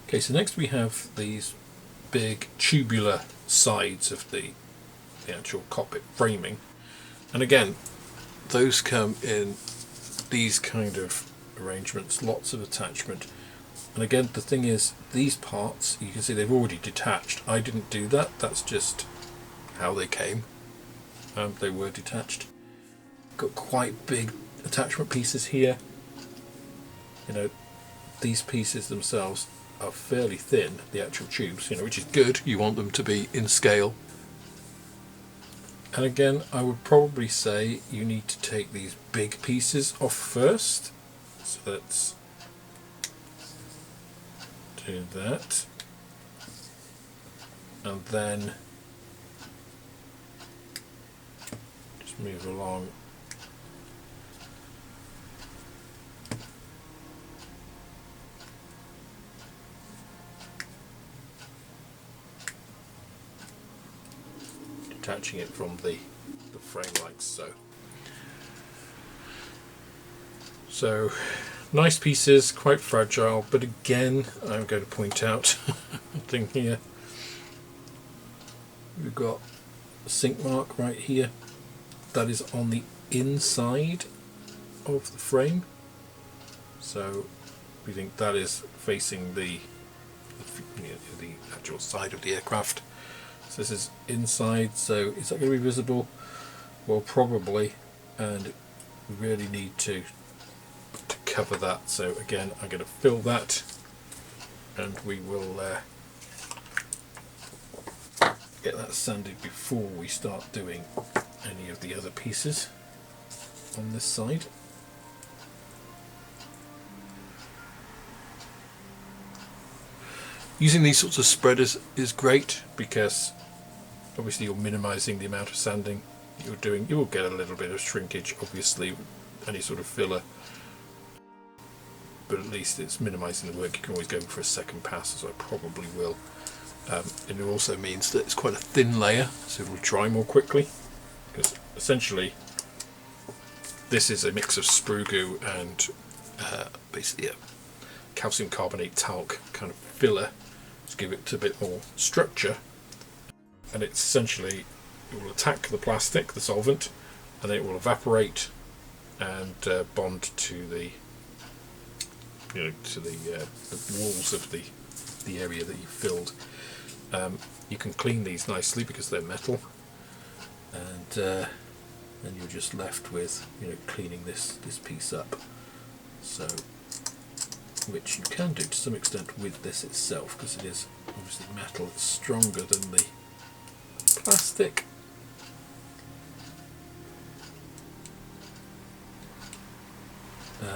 Okay, so next we have these big tubular sides of the actual cockpit framing, and again those come in these kind of arrangements, lots of attachment. And again, the thing is, these parts, you can see they've already detached. I didn't do that, that's just how they came. They were detached. Got quite big attachment pieces here. You know, these pieces themselves are fairly thin, the actual tubes, you know, which is good. You want them to be in scale. And again, I would probably say you need to take these big pieces off first. So let's do that. And then just move along. Detaching it from the frame like so. So nice pieces, quite fragile, but again I'm going to point out a thing here. We've got a sink mark right here. That is on the inside of the frame. So we think that is facing the actual side of the aircraft. So this is inside, so is that going to be visible? Well, probably, and we really need to cover that. So again, I'm going to fill that, and we will get that sanded before we start doing any of the other pieces on this side. Using these sorts of spreaders is great because obviously you're minimizing the amount of sanding you're doing. You will get a little bit of shrinkage, obviously, with any sort of filler, but at least it's minimizing the work. You can always go for a second pass, as I probably will. And it also means that it's quite a thin layer, so it will dry more quickly, because essentially this is a mix of sprue goo and basically a calcium carbonate talc kind of filler to give it a bit more structure. And it's essentially, it will attack the plastic, the solvent, and then it will evaporate and bond to the the walls of the area that you filled. You can clean these nicely because they're metal, and then you're just left with cleaning this piece up. So, which you can do to some extent with this itself, because it is obviously metal. It's stronger than the plastic.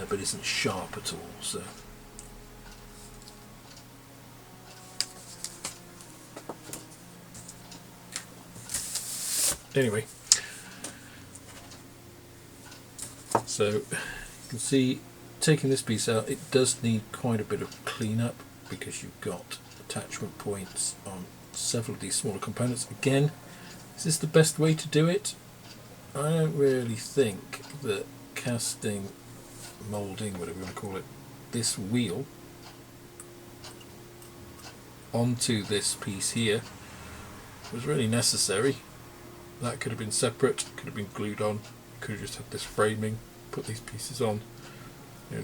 But isn't sharp at all. So anyway, so you can see, taking this piece out, it does need quite a bit of cleanup because you've got attachment points on several of these smaller components. Again, is this the best way to do it? I don't really think that casting, moulding, whatever you want to call it, this wheel onto this piece here was really necessary. That could have been separate, could have been glued on, could have just had this framing, put these pieces on.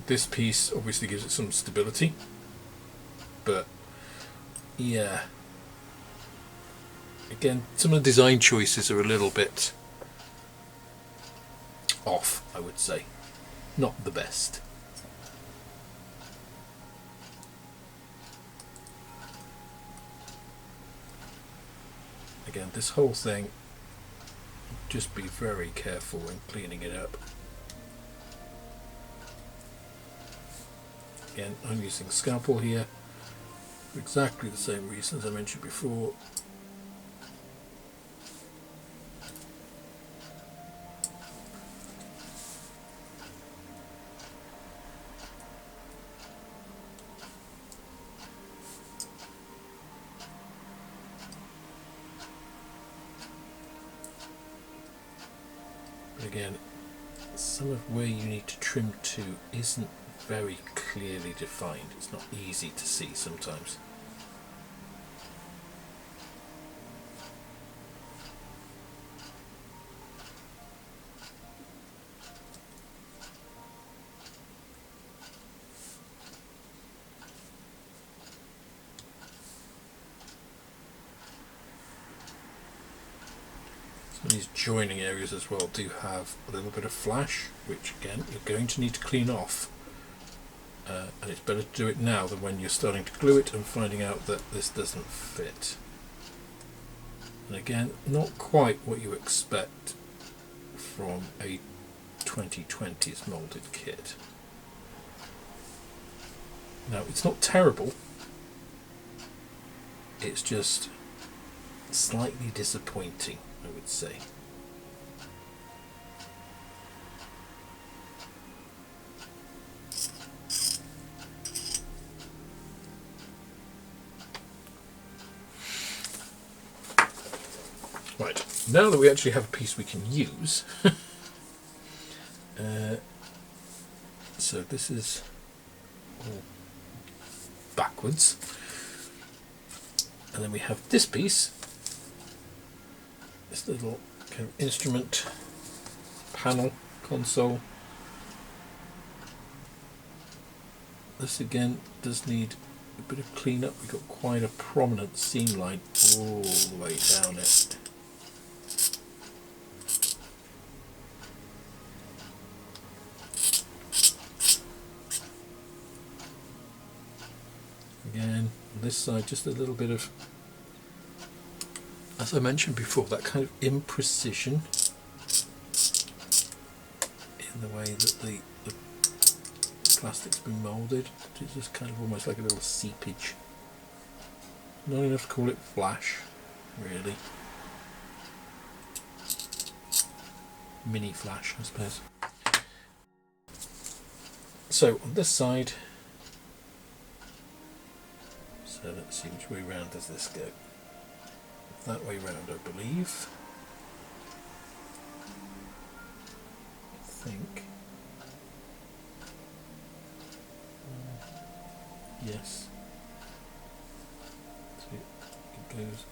This piece obviously gives it some stability, but yeah, again, some of the design choices are a little bit off, I would say. Not the best. Again, this whole thing, just be very careful when cleaning it up. Again, I'm using a scalpel here for exactly the same reasons I mentioned before. But again, some of where you need to trim to isn't very clearly defined. It's not easy to see sometimes. These joining areas as well do have a little bit of flash, which again you're going to need to clean off, and it's better to do it now than when you're starting to glue it and finding out that this doesn't fit. And again, not quite what you expect from a 2020's moulded kit. Now, it's not terrible, it's just slightly disappointing, I would say. Right, now that we actually have a piece we can use, so this is all backwards, and then we have this piece, this little kind of instrument panel console. This again does need a bit of cleanup. We've got quite a prominent seam line all the way down it. Again, on this side, just a little bit of, as I mentioned before, that kind of imprecision in the way that the plastic's been moulded. It's just kind of almost like a little seepage. Not enough to call it flash, really. Mini flash, I suppose. So on this side, so let's see which way round does this go. That way round, I believe. I think. Yes. So it goes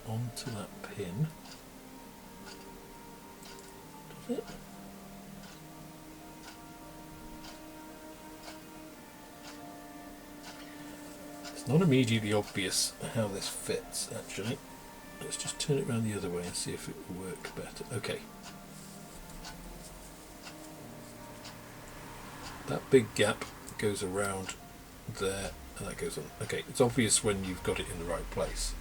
onto that pin. Does it? It's not immediately obvious how this fits, actually. Let's just turn it around the other way and see if it will work better. Okay. That big gap goes around there, and that goes on. Okay, it's obvious when you've got it in the right place.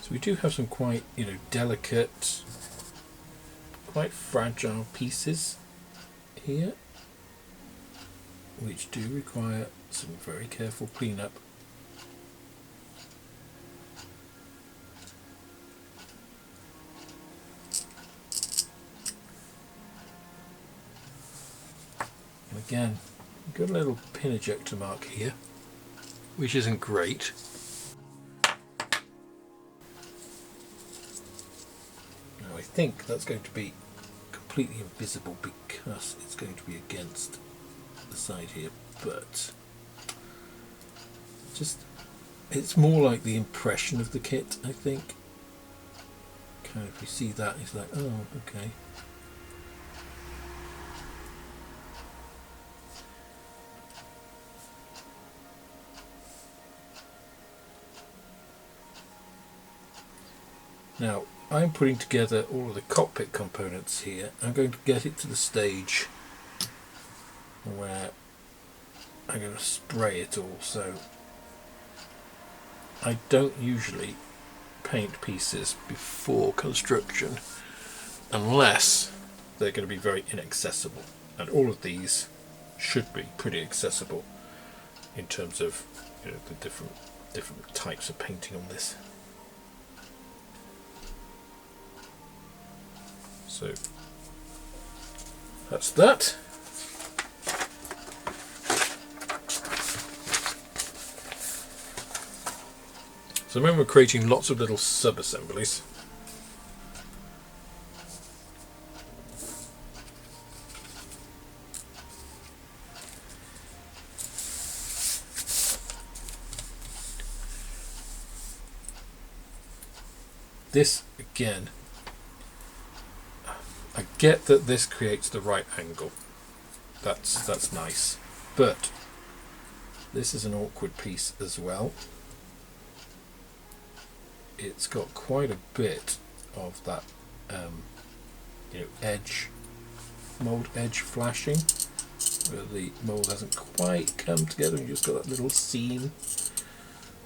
So we do have some quite, delicate, quite fragile pieces here, which do require some very careful cleanup. Again, we've got a little pin ejector mark here, which isn't great. Now I think that's going to be completely invisible because it's going to be against the side here, but it's more like the impression of the kit, I think. Kind of, if you see that, it's like, oh, okay. Now I'm putting together all of the cockpit components here. I'm going to get it to the stage where I'm going to spray it all. So I don't usually paint pieces before construction unless they're going to be very inaccessible, and all of these should be pretty accessible in terms of, you know, the different types of painting on this. So that's that. So remember, we're creating lots of little sub-assemblies. This again, I get that this creates the right angle. That's nice, but this is an awkward piece as well. It's got quite a bit of that, you know, edge, mould edge flashing, where the mould hasn't quite come together, and you've just got that little seam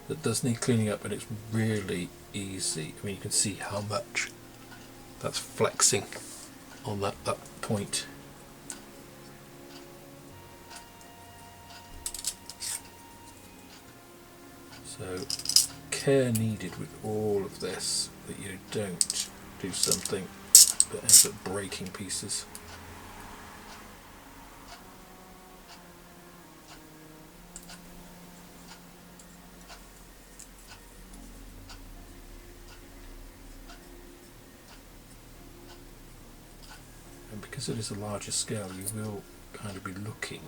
that does need cleaning up, and it's really easy. I mean, you can see how much that's flexing on that point. So care needed with all of this, that you don't do something that ends up breaking pieces. And because it is a larger scale, you will kind of be looking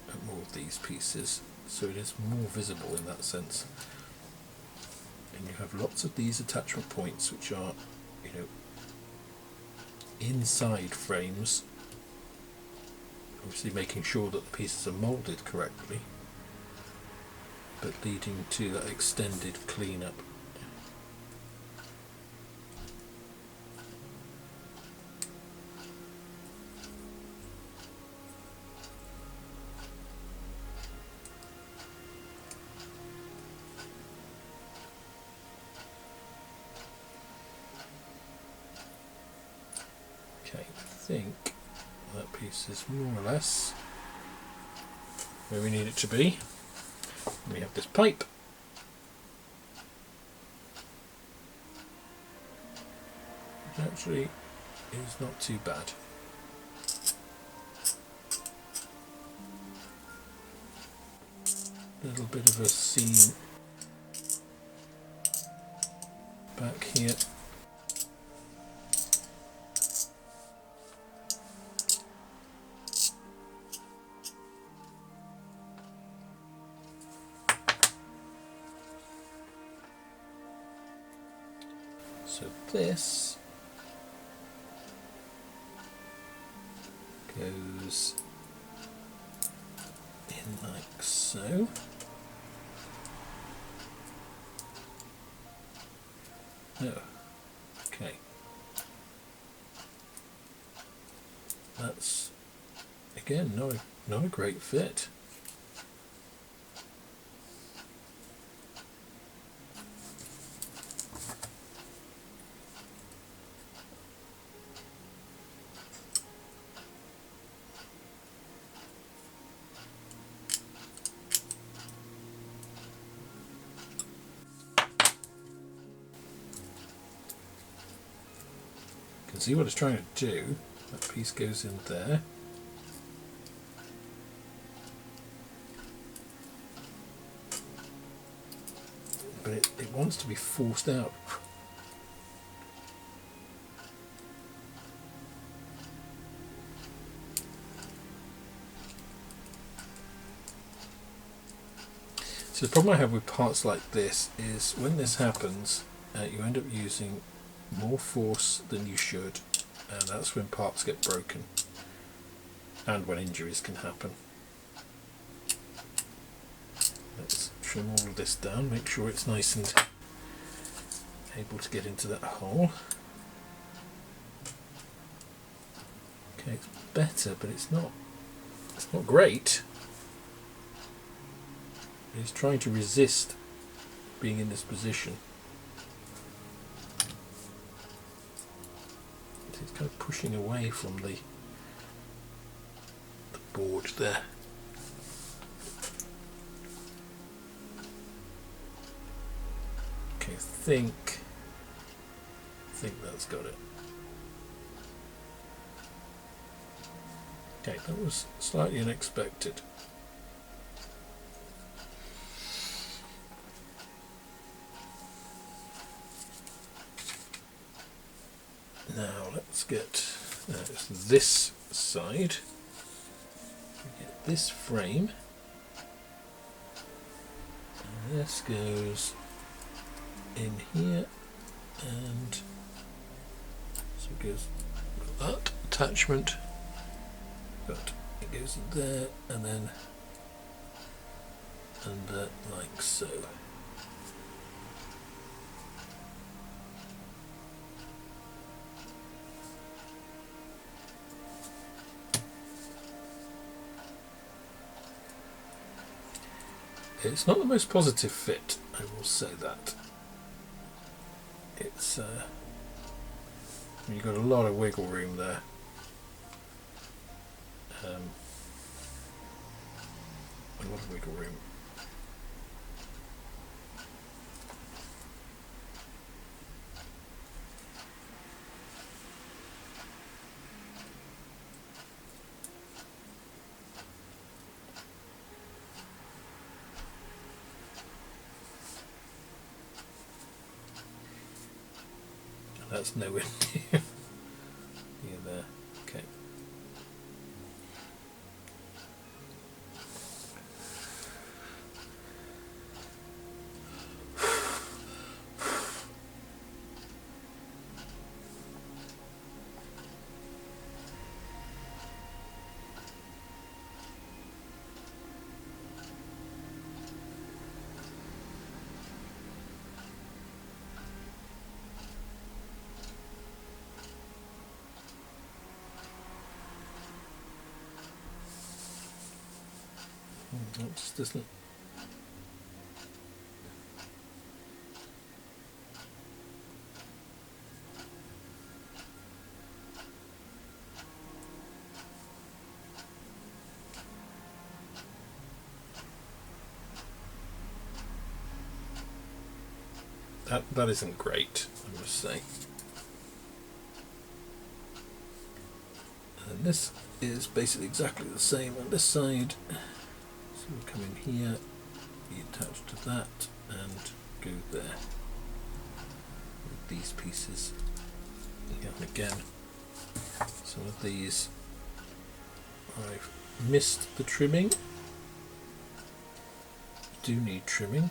at more of these pieces, so it is more visible in that sense. And you have lots of these attachment points which are, you know, inside frames, obviously making sure that the pieces are moulded correctly, but leading to that extended cleanup. Okay, I think that piece is more or less where we need it to be. We have this pipe. Which actually is not too bad. A little bit of a seam back here. So this goes in like so. Oh, okay. That's again not a great fit. See what it's trying to do. That piece goes in there. But it wants to be forced out. So the problem I have with parts like this is when this happens, you end up using more force than you should, and that's when parts get broken and when injuries can happen. Let's trim all of this down, make sure it's nice and able to get into that hole. Okay, it's better, but it's not great. It's trying to resist being in this position. It's kind of pushing away from the board there. Okay, I think that's got it. Okay, that was slightly unexpected. Now let's get this side. We get this frame. And this goes in here, and so it goes with that attachment. But it goes in there and then under like so. It's not the most positive fit, I will say that. It's you've got a lot of wiggle room there. A lot of wiggle room. That's nowhere near there. Okay. It just doesn't. That isn't great, I must say. And this is basically exactly the same on this side. So we come in here, be attached to that, and go there with these pieces. And again, some of these I've missed the trimming. Do need trimming.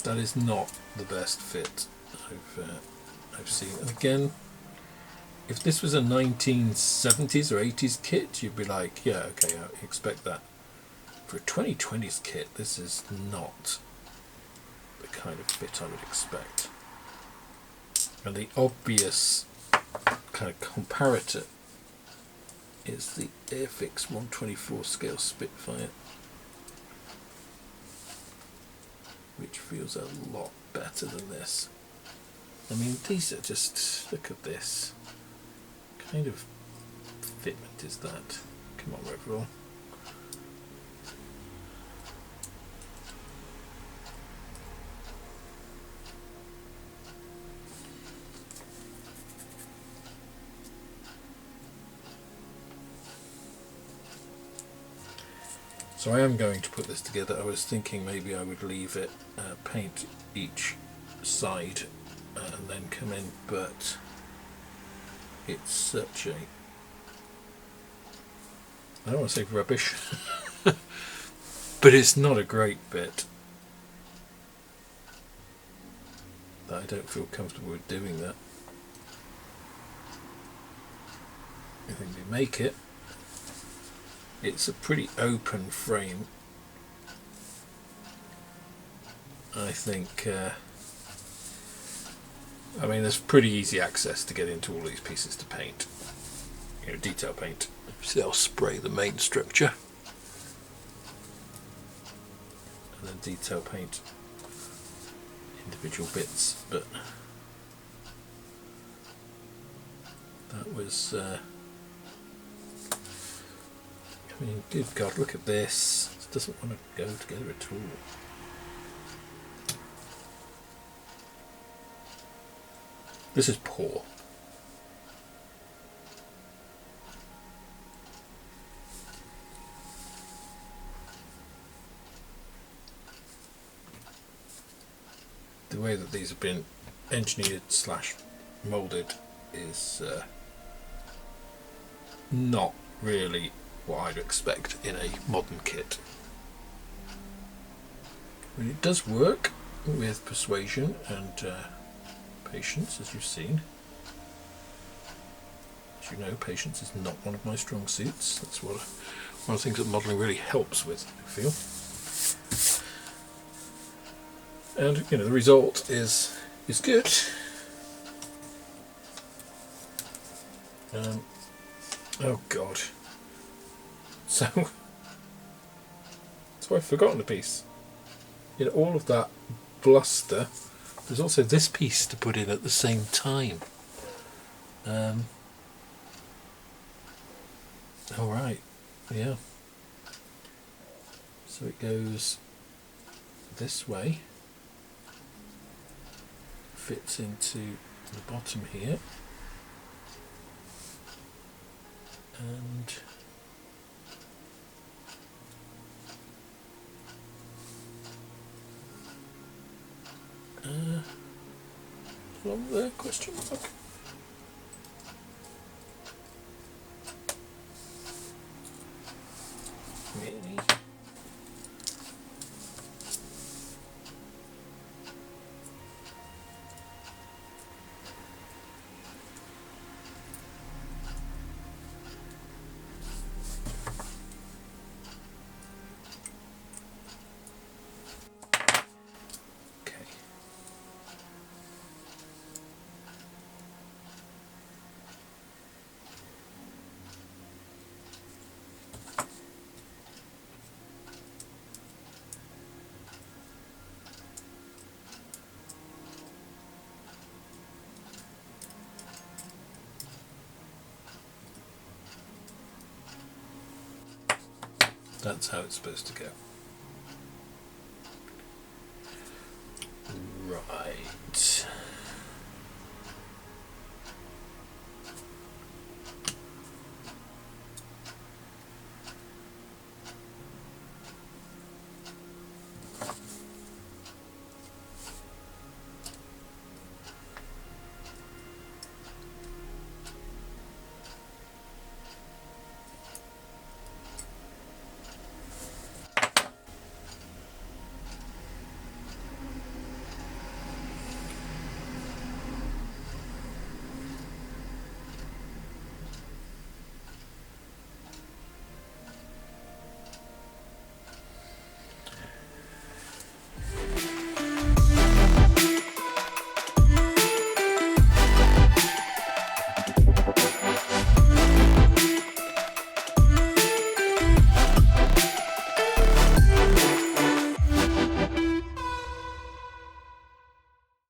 That is not the best fit I've seen. And again, if this was a 1970s or 80s kit, you'd be like, yeah, okay, I expect that. For a 2020s kit, this is not the kind of fit I would expect. And the obvious kind of comparator is the Airfix 124 scale Spitfire, which feels a lot better than this. I mean, these are just, look at this. What kind of fitment is that? Come on, Revell. So I am going to put this together. I was thinking maybe I would leave it, paint each side and then come in, but it's such a, I don't want to say rubbish, but it's not a great bit that I don't feel comfortable with doing that. I think we make it. It's a pretty open frame. I think, I mean, there's pretty easy access to get into all these pieces to paint. You know, detail paint. So I'll spray the main structure and then detail paint individual bits, but that was, I mean, good God, look at this. It doesn't want to go together at all. This is poor. The way that these have been engineered / moulded is not really what I'd expect in a modern kit. I mean, it does work with persuasion and patience, as you've seen. As you know, patience is not one of my strong suits. That's one of the things that modelling really helps with, I feel. And you know, the result is good. Oh God. So I've forgotten a piece. In all of that bluster, there's also this piece to put in at the same time. Alright, yeah. So it goes this way, fits into the bottom here, and on there, question mark. Really? That's how it's supposed to go.